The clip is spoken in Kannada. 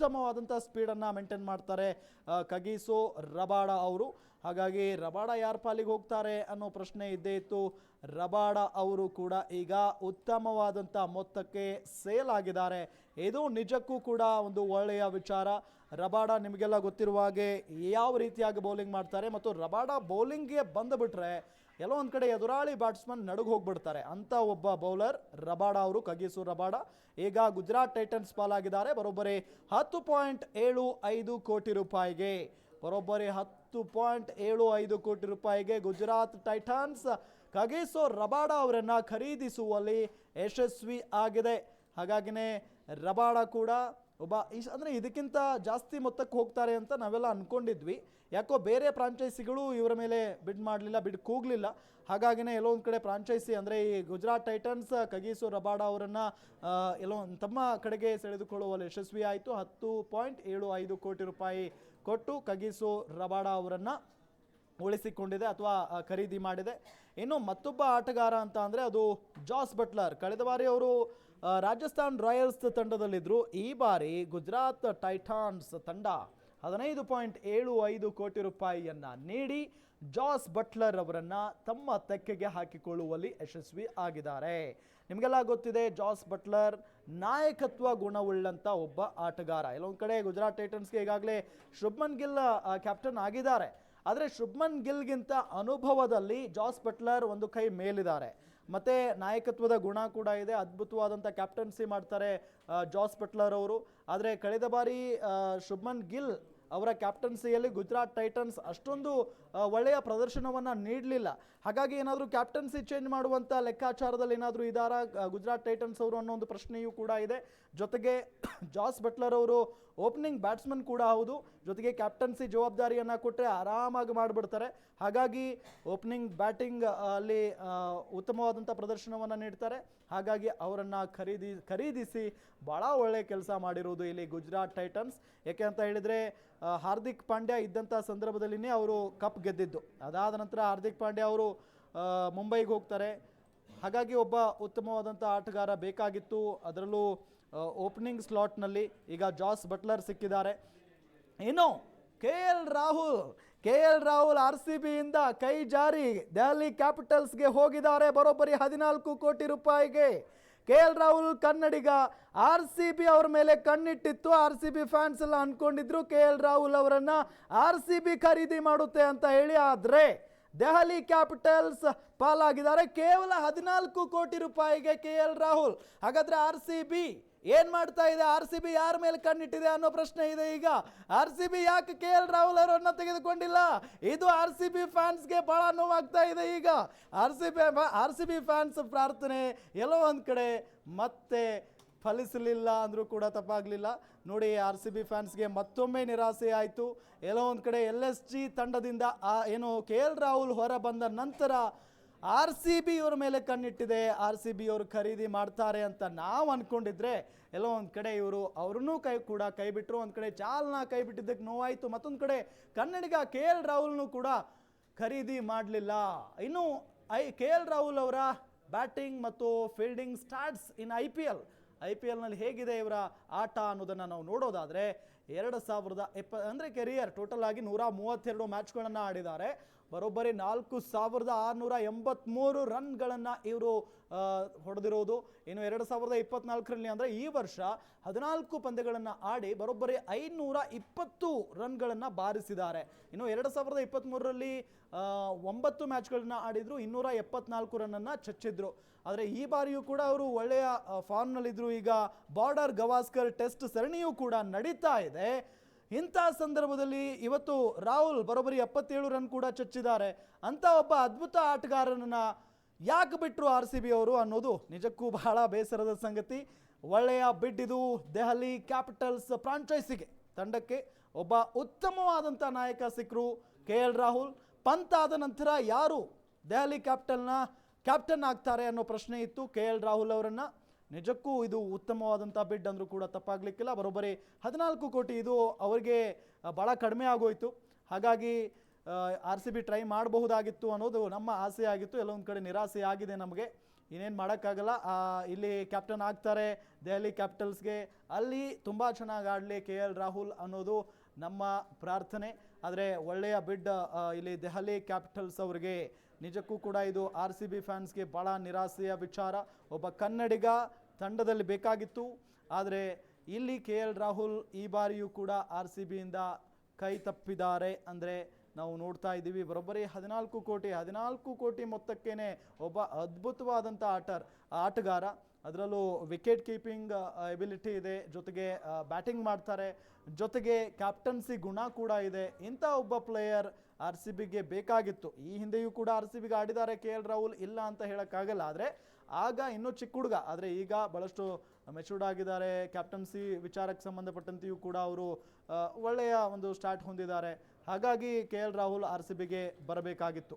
ಉತ್ತಮವಾದಂಥ ಸ್ಪೀಡನ್ನು ಮೇಂಟೈನ್ ಮಾಡ್ತಾರೆ ಕಗಿಸೋ ರಬಾಡ ಅವರು. ಹಾಗಾಗಿ ರಬಾಡ ಯಾರ ಪಾಲಿಗೆ ಹೋಗ್ತಾರೆ ಅನ್ನೋ ಪ್ರಶ್ನೆ ಇದ್ದೇ ಇತ್ತು. ರಬಾಡ ಅವರು ಕೂಡ ಈಗ ಉತ್ತಮವಾದಂಥ ಮೊತ್ತಕ್ಕೆ ಸೇಲ್ ಆಗಿದ್ದಾರೆ. ಇದು ನಿಜಕ್ಕೂ ಕೂಡ ಒಂದು ಒಳ್ಳೆಯ ವಿಚಾರ. ರಬಾಡ ನಿಮಗೆಲ್ಲ ಗೊತ್ತಿರುವ ಹಾಗೆ ಯಾವ ರೀತಿಯಾಗಿ ಬೌಲಿಂಗ್ ಮಾಡ್ತಾರೆ ಮತ್ತು ರಬಾಡ ಬೌಲಿಂಗ್ಗೆ ಬಂದುಬಿಟ್ರೆ ಎಲ್ಲೋ ಒಂದು ಕಡೆ ಎದುರಾಳಿ ಬ್ಯಾಟ್ಸ್ಮನ್ ನಡುಗೆ ಹೋಗ್ಬಿಡ್ತಾರೆ ಅಂತ ಒಬ್ಬ ಬೌಲರ್ ರಬಾಡ ಅವರು. ಕಗಿಸು ರಬಾಡ ಈಗ ಗುಜರಾತ್ ಟೈಟನ್ಸ್ ಪಾಲಾಗಿದ್ದಾರೆ ಬರೋಬ್ಬರಿ 10.75 ಕೋಟಿ ರೂಪಾಯಿಗೆ. ಬರೋಬ್ಬರಿ 10.75 ಕೋಟಿ ರೂಪಾಯಿಗೆ ಗುಜರಾತ್ ಟೈಟನ್ಸ್ ಕಗಿಸೋ ರಬಾಡ ಅವರನ್ನು ಖರೀದಿಸುವಲ್ಲಿ ಯಶಸ್ವಿ ಆಗಿದೆ. ಹಾಗಾಗಿನೇ ರಬಾಡ ಕೂಡ ಒಬ್ಬ ಅಂದರೆ ಇದಕ್ಕಿಂತ ಜಾಸ್ತಿ ಮೊತ್ತಕ್ಕೆ ಹೋಗ್ತಾರೆ ಅಂತ ನಾವೆಲ್ಲ ಅಂದ್ಕೊಂಡಿದ್ವಿ. ಯಾಕೋ ಬೇರೆ ಫ್ರಾಂಚೈಸಿಗಳು ಇವರ ಮೇಲೆ ಬಿಡ್ ಮಾಡಲಿಲ್ಲ, ಬಿಡ್ ಕೂಗಲಿಲ್ಲ. ಹಾಗಾಗಿನೇ ಎಲ್ಲೋ ಒಂದು ಕಡೆ ಫ್ರಾಂಚೈಸಿ ಅಂದರೆ ಈ ಗುಜರಾತ್ ಟೈಟನ್ಸ್ ಕಗಿಸೋ ರಬಾಡ ಅವರನ್ನು ಎಲ್ಲೋ ತಮ್ಮ ಕಡೆಗೆ ಸೆಳೆದುಕೊಳ್ಳುವಲ್ಲಿ ಯಶಸ್ವಿ ಆಯಿತು. 10.75 ಕೋಟಿ ರೂಪಾಯಿ ಕೊಟ್ಟು ಕಗಿಸೋ ರಬಾಡ ಅವರನ್ನು ಉಳಿಸಿಕೊಂಡಿದೆ ಅಥವಾ ಖರೀದಿ ಮಾಡಿದೆ. ಇನ್ನು ಮತ್ತೊಬ್ಬ ಆಟಗಾರ ಅಂತ ಅಂದರೆ ಅದು ಜಾಸ್ ಬಟ್ಲರ್. ಕಳೆದ ಬಾರಿ ಅವರು ರಾಜಸ್ಥಾನ್ ರಾಯಲ್ಸ್ ತಂಡದಲ್ಲಿದ್ದರು. ಈ ಬಾರಿ ಗುಜರಾತ್ ಟೈಟಾನ್ಸ್ ತಂಡ 15.75 ಕೋಟಿ ರೂಪಾಯಿಯನ್ನು ನೀಡಿ ಜಾಸ್ ಬಟ್ಲರ್ ಅವರನ್ನು ತಮ್ಮ ತೆಕ್ಕೆಗೆ ಹಾಕಿಕೊಳ್ಳುವಲ್ಲಿ ಯಶಸ್ವಿ ಆಗಿದ್ದಾರೆ. ನಿಮಗೆಲ್ಲ ಗೊತ್ತಿದೆ ಜಾಸ್ ಬಟ್ಲರ್ ನಾಯಕತ್ವ ಗುಣವುಳ್ಳಂಥ ಒಬ್ಬ ಆಟಗಾರ. ಎಲ್ಲೊಂದು ಕಡೆ ಗುಜರಾತ್ ಟೈಟನ್ಸ್ಗೆ ಈಗಾಗಲೇ ಶುಭ್ಮನ್ ಗಿಲ್ ಕ್ಯಾಪ್ಟನ್ ಆಗಿದ್ದಾರೆ. ಆದರೆ ಶುಭ್ಮನ್ ಗಿಲ್ಗಿಂತ ಅನುಭವದಲ್ಲಿ ಜಾಸ್ ಬಟ್ಲರ್ ಒಂದು ಕೈ ಮೇಲಿದ್ದಾರೆ. ಮತ್ತು ನಾಯಕತ್ವದ ಗುಣ ಕೂಡ ಇದೆ. ಅದ್ಭುತವಾದಂಥ ಕ್ಯಾಪ್ಟನ್ಸಿ ಮಾಡ್ತಾರೆ ಜಾಸ್ ಬಟ್ಲರ್ ಅವರು. ಆದರೆ ಕಳೆದ ಬಾರಿ ಶುಭ್ಮನ್ ಗಿಲ್ ಅವರ ಕ್ಯಾಪ್ಟನ್ಸಿಯಲ್ಲಿ ಗುಜರಾತ್ ಟೈಟನ್ಸ್ ಅಷ್ಟೊಂದು ಒಳ್ಳೆಯ ಪ್ರದರ್ಶನವನ್ನು ನೀಡಲಿಲ್ಲ. ಹಾಗಾಗಿ ಏನಾದರೂ ಕ್ಯಾಪ್ಟನ್ಸಿ ಚೇಂಜ್ ಮಾಡುವಂಥ ಲೆಕ್ಕಾಚಾರದಲ್ಲಿ ಏನಾದರೂ ಇದ್ದಾರಾ ಗುಜರಾತ್ ಟೈಟನ್ಸ್ ಅವರು ಅನ್ನೋ ಒಂದು ಪ್ರಶ್ನೆಯೂ ಕೂಡ ಇದೆ. ಜೊತೆಗೆ ಜಾಸ್ ಬಟ್ಲರ್ ಅವರು ಓಪನಿಂಗ್ ಬ್ಯಾಟ್ಸ್ಮನ್ ಕೂಡ ಹೌದು. ಜೊತೆಗೆ ಕ್ಯಾಪ್ಟನ್ಸಿ ಜವಾಬ್ದಾರಿಯನ್ನು ಕೊಟ್ಟರೆ ಆರಾಮಾಗಿ ಮಾಡಿಬಿಡ್ತಾರೆ. ಹಾಗಾಗಿ ಓಪನಿಂಗ್ ಬ್ಯಾಟಿಂಗ್ ಅಲ್ಲಿ ಉತ್ತಮವಾದಂಥ ಪ್ರದರ್ಶನವನ್ನು ನೀಡ್ತಾರೆ. ಹಾಗಾಗಿ ಅವರನ್ನು ಖರೀದಿಸಿ ಭಾಳ ಒಳ್ಳೆಯ ಕೆಲಸ ಮಾಡಿರುವುದು ಇಲ್ಲಿ ಗುಜರಾತ್ ಟೈಟನ್ಸ್. ಯಾಕೆ ಅಂತ ಹೇಳಿದರೆ ಹಾರ್ದಿಕ್ ಪಾಂಡ್ಯ ಇದ್ದಂಥ ಸಂದರ್ಭದಲ್ಲಿನೇ ಅವರು ಕಪ್ ಗೆದ್ದಿದ್ದು. ಅದಾದ ನಂತರ ಹಾರ್ದಿಕ್ ಪಾಂಡ್ಯ ಅವರು ಮುಂಬೈಗೆ ಹೋಗ್ತಾರೆ. ಹಾಗಾಗಿ ಒಬ್ಬ ಉತ್ತಮವಾದಂಥ ಆಟಗಾರ ಬೇಕಾಗಿತ್ತು, ಅದರಲ್ಲೂ ಓಪನಿಂಗ್ ಸ್ಲಾಟ್ನಲ್ಲಿ. ಈಗ ಜಾಸ್ ಬಟ್ಲರ್ ಸಿಕ್ಕಿದ್ದಾರೆ. ಇನ್ನು ಕೆ ಎಲ್ ರಾಹುಲ್ RCBಯಿಂದ ಕೈ ಜಾರಿ ದೆಹಲಿ ಕ್ಯಾಪಿಟಲ್ಸ್ಗೆ ಹೋಗಿದ್ದಾರೆ ಬರೋಬ್ಬರಿ 14 ಕೋಟಿ ರೂಪಾಯಿಗೆ. ಕೆ ಎಲ್ ರಾಹುಲ್ ಕನ್ನಡಿಗ. RCB ಅವರ ಮೇಲೆ ಕಣ್ಣಿಟ್ಟಿತ್ತು. RCB ಫ್ಯಾನ್ಸ್ ಎಲ್ಲ ಅನ್ಕೊಂಡಿದ್ರು ಕೆ ಎಲ್ ರಾಹುಲ್ ಅವರನ್ನ RCB ಖರೀದಿ ಮಾಡುತ್ತೆ ಅಂತ ಹೇಳಿ. ಆದರೆ ದೆಹಲಿ ಕ್ಯಾಪಿಟಲ್ಸ್ ಪಾಲಾಗಿದ್ದಾರೆ ಕೇವಲ 14 ಕೋಟಿ ರೂಪಾಯಿಗೆ ಕೆ ಎಲ್ ರಾಹುಲ್. ಹಾಗಾದ್ರೆ RCB ಏನ್ ಮಾಡ್ತಾ ಇದೆ? RCB ಯಾರ ಮೇಲೆ ಕಣ್ಣಿಟ್ಟಿದೆ ಅನ್ನೋ ಪ್ರಶ್ನೆ ಇದೆ. ಈಗ RCB ಯಾಕೆ ಕೆ ಎಲ್ ರಾಹುಲ್ ಅವರನ್ನ ತೆಗೆದುಕೊಂಡಿಲ್ಲ? ಇದು RCB ಫ್ಯಾನ್ಸ್ಗೆ ಬಹಳ ನೋವಾಗ್ತಾ ಇದೆ. ಈಗ RCB ಫ್ಯಾನ್ಸ್ ಪ್ರಾರ್ಥನೆ ಎಲ್ಲೋ ಒಂದು ಕಡೆ ಮತ್ತೆ ಫಲಿಸಲಿಲ್ಲ ಅಂದರೂ ಕೂಡ ತಪ್ಪಾಗಲಿಲ್ಲ. ನೋಡಿ, RCB ಫ್ಯಾನ್ಸ್ಗೆ ಮತ್ತೊಮ್ಮೆ ನಿರಾಸೆ ಆಯಿತು. ಎಲ್ಲೋ ಒಂದು ಕಡೆ LSG ತಂಡದಿಂದ ಏನು ಕೆ ಎಲ್ ರಾಹುಲ್ ಹೊರ ಬಂದ ನಂತರ RCB ಇವರ ಮೇಲೆ ಕಣ್ಣಿಟ್ಟಿದೆ. RCB ಅವರು ಖರೀದಿ ಮಾಡ್ತಾರೆ ಅಂತ ನಾವು ಅಂದ್ಕೊಂಡಿದ್ರೆ ಎಲ್ಲೋ ಒಂದು ಕಡೆ ಅವ್ರನ್ನೂ ಕೈ ಬಿಟ್ಟರು. ಒಂದು ಕಡೆ ಚಾಲ್ನ ಕೈ ಬಿಟ್ಟಿದ್ದಕ್ಕೆ ನೋವಾಯಿತು. ಮತ್ತೊಂದು ಕಡೆ ಕನ್ನಡಿಗ ಕೆ ಎಲ್ ರಾಹುಲ್ನು ಕೂಡ ಖರೀದಿ ಮಾಡಲಿಲ್ಲ. ಇನ್ನು ಕೆ ಎಲ್ ರಾಹುಲ್ ಅವರ ಬ್ಯಾಟಿಂಗ್ ಮತ್ತು ಫೀಲ್ಡಿಂಗ್ ಸ್ಟಾಟ್ಸ್ ಇನ್ IPL ನಲ್ಲಿ ಹೇಗಿದೆ ಇವರ ಆಟ ಅನ್ನೋದನ್ನು ನಾವು ನೋಡೋದಾದರೆ 2020 ಅಂದರೆ ಕೆರಿಯರ್ ಟೋಟಲ್ ಆಗಿ 132 ಮ್ಯಾಚ್ಗಳನ್ನು ಆಡಿದ್ದಾರೆ. ಬರೋಬ್ಬರಿ 4683 ರನ್ಗಳನ್ನು ಇವರು ಹೊಡೆದಿರೋದು. ಇನ್ನು 2024ರಲ್ಲಿ ಅಂದರೆ ಈ ವರ್ಷ 14 ಪಂದ್ಯಗಳನ್ನು ಆಡಿ ಬರೋಬ್ಬರಿ 520 ರನ್ಗಳನ್ನು ಬಾರಿಸಿದ್ದಾರೆ. ಇನ್ನು 2023ರಲ್ಲಿ 9 ಮ್ಯಾಚ್ಗಳನ್ನು ಆಡಿದ್ರು, 274 ರನ್ನನ್ನು ಚಚ್ಚಿದ್ರು. ಆದರೆ ಈ ಬಾರಿಯೂ ಕೂಡ ಅವರು ಒಳ್ಳೆಯ ಫಾರ್ಮ್ನಲ್ಲಿದ್ದರು. ಈಗ ಬಾರ್ಡರ್ ಗವಾಸ್ಕರ್ ಟೆಸ್ಟ್ ಸರಣಿಯೂ ಕೂಡ ನಡೀತಾ ಇದೆ. ಇಂಥ ಸಂದರ್ಭದಲ್ಲಿ ಇವತ್ತು ರಾಹುಲ್ ಬರೋಬ್ಬರಿ 77 ರನ್ ಕೂಡ ಚಚ್ಚಿದ್ದಾರೆ. ಅಂತ ಒಬ್ಬ ಅದ್ಭುತ ಆಟಗಾರನನ್ನ ಯಾಕೆ ಬಿಟ್ಟರು RCB ಅವರು ಅನ್ನೋದು ನಿಜಕ್ಕೂ ಬಹಳ ಬೇಸರದ ಸಂಗತಿ. ಒಳ್ಳೆಯ ಬಿಡ್ ಇದು ದೆಹಲಿ ಕ್ಯಾಪಿಟಲ್ಸ್ ಫ್ರಾಂಚೈಸಿಗೆ, ತಂಡಕ್ಕೆ ಒಬ್ಬ ಉತ್ತಮವಾದಂಥ ನಾಯಕ ಸಿಕ್ಕರು ಕೆ ಎಲ್ ರಾಹುಲ್. ಪಂತ್ ಆದ ನಂತರ ಯಾರು ದೆಹಲಿ ಕ್ಯಾಪ್ಟನ್ ಆಗ್ತಾರೆ ಅನ್ನೋ ಪ್ರಶ್ನೆ ಇತ್ತು ಕೆ ಎಲ್ ರಾಹುಲ್ ಅವರನ್ನು. ನಿಜಕ್ಕೂ ಇದು ಉತ್ತಮವಾದಂಥ ಬಿಡ್ ಅಂದರೂ ಕೂಡ ತಪ್ಪಾಗಲಿಕ್ಕಿಲ್ಲ. ಬರೋಬ್ಬರಿ 14 ಕೋಟಿ ಇದು ಅವರಿಗೆ ಭಾಳ ಕಡಿಮೆ ಆಗೋಯಿತು. ಹಾಗಾಗಿ RCB ಟ್ರೈ ಮಾಡಬಹುದಾಗಿತ್ತು ಅನ್ನೋದು ನಮ್ಮ ಆಸೆ ಆಗಿತ್ತು. ಎಲ್ಲೊಂದು ಕಡೆ ನಿರಾಸೆ ಆಗಿದೆ ನಮಗೆ. ಇನ್ನೇನು ಮಾಡೋಕ್ಕಾಗಲ್ಲ. ಇಲ್ಲಿ ಕ್ಯಾಪ್ಟನ್ ಆಗ್ತಾರೆ ದೆಹಲಿ ಕ್ಯಾಪಿಟಲ್ಸ್ಗೆ, ಅಲ್ಲಿ ತುಂಬ ಚೆನ್ನಾಗಿ ಆಡಲಿ KL ರಾಹುಲ್ ಅನ್ನೋದು ನಮ್ಮ ಪ್ರಾರ್ಥನೆ. ಆದರೆ ಒಳ್ಳೆಯ ಬಿಡ್ ಇಲ್ಲಿ ದೆಹಲಿ ಕ್ಯಾಪಿಟಲ್ಸ್ ಅವರಿಗೆ. ನಿಜಕ್ಕೂ ಕೂಡ ಇದು RCB ಫ್ಯಾನ್ಸ್ಗೆ ಭಾಳ ನಿರಾಸೆಯ ವಿಚಾರ. ಒಬ್ಬ ಕನ್ನಡಿಗ ತಂಡದಲ್ಲಿ ಬೇಕಾಗಿತ್ತು, ಆದರೆ ಇಲ್ಲಿ KL ರಾಹುಲ್ ಈ ಬಾರಿಯೂ ಕೂಡ RCBಯಿಂದ ಕೈ ತಪ್ಪಿದ್ದಾರೆ. ಅಂದರೆ ನಾವು ನೋಡ್ತಾ ಇದ್ದೀವಿ ಬರೋಬ್ಬರಿ 14 ಕೋಟಿ ಮೊತ್ತಕ್ಕೇನೆ ಒಬ್ಬ ಅದ್ಭುತವಾದಂಥ ಆಟಗಾರ, ಅದರಲ್ಲೂ ವಿಕೆಟ್ ಕೀಪಿಂಗ್ ಎಬಿಲಿಟಿ ಇದೆ, ಜೊತೆಗೆ ಬ್ಯಾಟಿಂಗ್ ಮಾಡ್ತಾರೆ, ಜೊತೆಗೆ ಕ್ಯಾಪ್ಟನ್ಸಿ ಗುಣ ಕೂಡ ಇದೆ. ಇಂಥ ಒಬ್ಬ ಪ್ಲೇಯರ್ RCBಗೆ ಬೇಕಾಗಿತ್ತು. ಈ ಹಿಂದೆಯೂ ಕೂಡ RCBಗೆ ಆಡಿದ್ದಾರೆ KL ರಾಹುಲ್, ಇಲ್ಲ ಅಂತ ಹೇಳೋಕ್ಕಾಗಲ್ಲ. ಆದರೆ ಆಗ ಇನ್ನೂ ಚಿಕ್ಕ ಹುಡುಗ, ಆದರೆ ಈಗ ಭಾಳಷ್ಟು ಮೆಚೂರ್ಡ್ ಆಗಿದ್ದಾರೆ. ಕ್ಯಾಪ್ಟನ್ಸಿ ವಿಚಾರಕ್ಕೆ ಸಂಬಂಧಪಟ್ಟಂತೆಯೂ ಕೂಡ ಅವರು ಒಳ್ಳೆಯ ಒಂದು ಸ್ಟಾರ್ಟ್ ಹೊಂದಿದ್ದಾರೆ. ಹಾಗಾಗಿ KL ರಾಹುಲ್ RCBಗೆ ಬರಬೇಕಾಗಿತ್ತು.